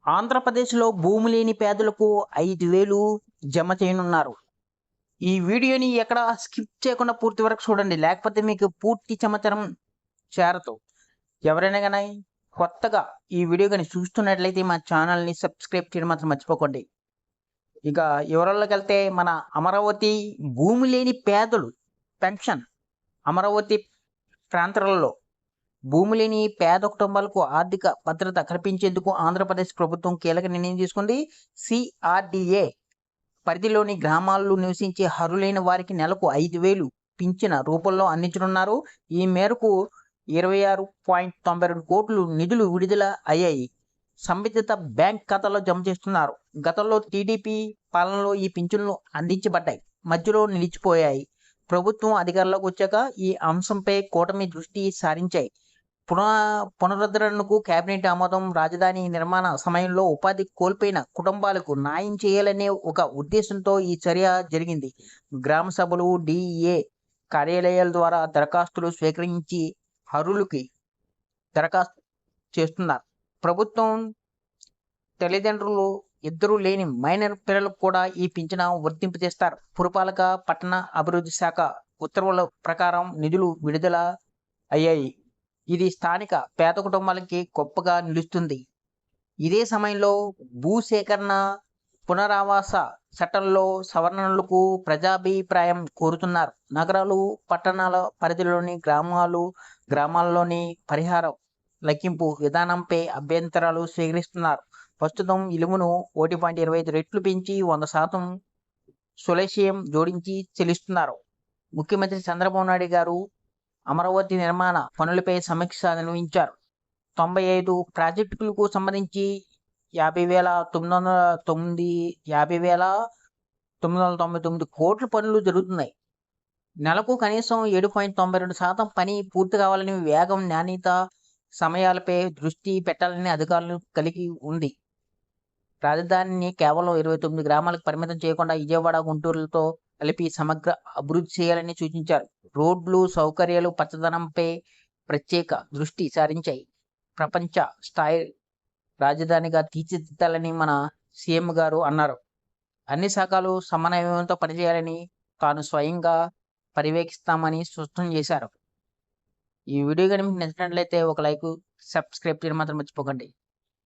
ఆంధ్రప్రదేశ్‌లో భూమి లేని పేదలకు 5,000 జమ చేయనున్నారు. ఈ వీడియోని ఎక్కడ స్కిప్ చేయకుండా పూర్తి వరకు చూడండి. లేకపోతే మీకు పూర్తి సమాచారం చేరదు. ఎవరైనా గాని కొత్తగా ఈ వీడియో గాని చూస్తున్నట్లయితే మా ఛానల్‌ని సబ్స్క్రైబ్ చేయడం మాత్రం మర్చిపోకండి. ఇక వివరాల్లోకెళ్తే మన అమరావతి భూమి లేని పేదలు పెన్షన్ అమరావతి ప్రాంతాలలో భూమి లేని పేద కుటుంబాలకు ఆర్థిక భద్రత కల్పించేందుకు ఆంధ్రప్రదేశ్ ప్రభుత్వం కీలక నిర్ణయం తీసుకుంది. సిఆర్‌డిఏ పరిధిలోని గ్రామాల్లో నివసించే అర్హులైన వారికి నెలకు 5,000 పింఛను రూపంలో అందించనున్నారు. ఈ మేరకు 26.92 కోట్లు నిధులు విడుదల అయ్యాయి. సంబంధిత బ్యాంక్ ఖాతాలో జమ చేస్తున్నారు. గతంలో టీడీపీ పాలనలో ఈ పింఛన్లు అందించబడ్డాయి. మధ్యలో నిలిచిపోయాయి. ప్రభుత్వం అధికారంలోకి వచ్చాక ఈ అంశంపై కూటమి దృష్టి సారించాయి. పునరుద్ధరణకు కేబినెట్ ఆమోదం. రాజధాని నిర్మాణ సమయంలో ఉపాధి కోల్పోయిన కుటుంబాలకు న్యాయం చేయాలనే ఒక ఉద్దేశంతో ఈ చర్య జరిగింది. గ్రామ సభలు, డిఏ కార్యాలయాల ద్వారా దరఖాస్తులు స్వీకరించి అర్హులకి దరఖాస్తు చేస్తున్నారు. ప్రభుత్వం తల్లిదండ్రులు ఇద్దరు లేని మైనర్ పిల్లలకు కూడా ఈ పింఛను వర్తింపజేస్తారు. పురపాలక పట్టణ అభివృద్ధి శాఖ ఉత్తర్వుల ప్రకారం నిధులు విడుదల అయ్యాయి. ఇది స్థానిక పేద కుటుంబాలకి గొప్పగా నిలుస్తుంది. ఇదే సమయంలో భూసేకరణ పునరావాస చట్టంలో సవరణలకు ప్రజాభిప్రాయం కోరుతున్నారు. నగరాలు, పట్టణాల పరిధిలోని గ్రామాల్లోని పరిహారం లెక్కింపు విధానంపై అభ్యంతరాలు స్వీకరిస్తున్నారు. ప్రస్తుతం ఇలువను 1.25 రెట్లు పెంచి 100% సులేశయం జోడించి చెల్లిస్తున్నారు. ముఖ్యమంత్రి చంద్రబాబు నాయుడు గారు అమరావతి నిర్మాణ పనులపై సమీక్ష నిర్వహించారు. 95 ప్రాజెక్టులకు సంబంధించి 50,999 కోట్ల పనులు జరుగుతున్నాయి. నెలకు కనీసం 7.92% పని పూర్తి కావాలని, వేగం, నాణ్యత, సమయాలపై దృష్టి పెట్టాలని అధికారులు కలిగి ఉంది. రాజధానిని కేవలం 29 గ్రామాలకు పరిమితం చేయకుండా విజయవాడ, గుంటూరులతో కలిపి సమగ్ర అభివృద్ధి చేయాలని సూచించారు. రోడ్లు, సౌకర్యాలు, పచ్చదనంపై ప్రత్యేక దృష్టి సారించాయి. ప్రపంచ స్థాయి రాజధానిగా తీర్చిదిద్దాలని మన సీఎం గారు అన్నారు. అన్ని శాఖలు సమన్వయంతో పనిచేయాలని తాను స్వయంగా పర్యవేక్షిస్తామని స్పష్టం చేశారు. ఈ వీడియో కనుక మీకు నచ్చినట్లయితే ఒక లైక్, సబ్స్క్రైబ్ చేయడం మాత్రం మర్చిపోకండి.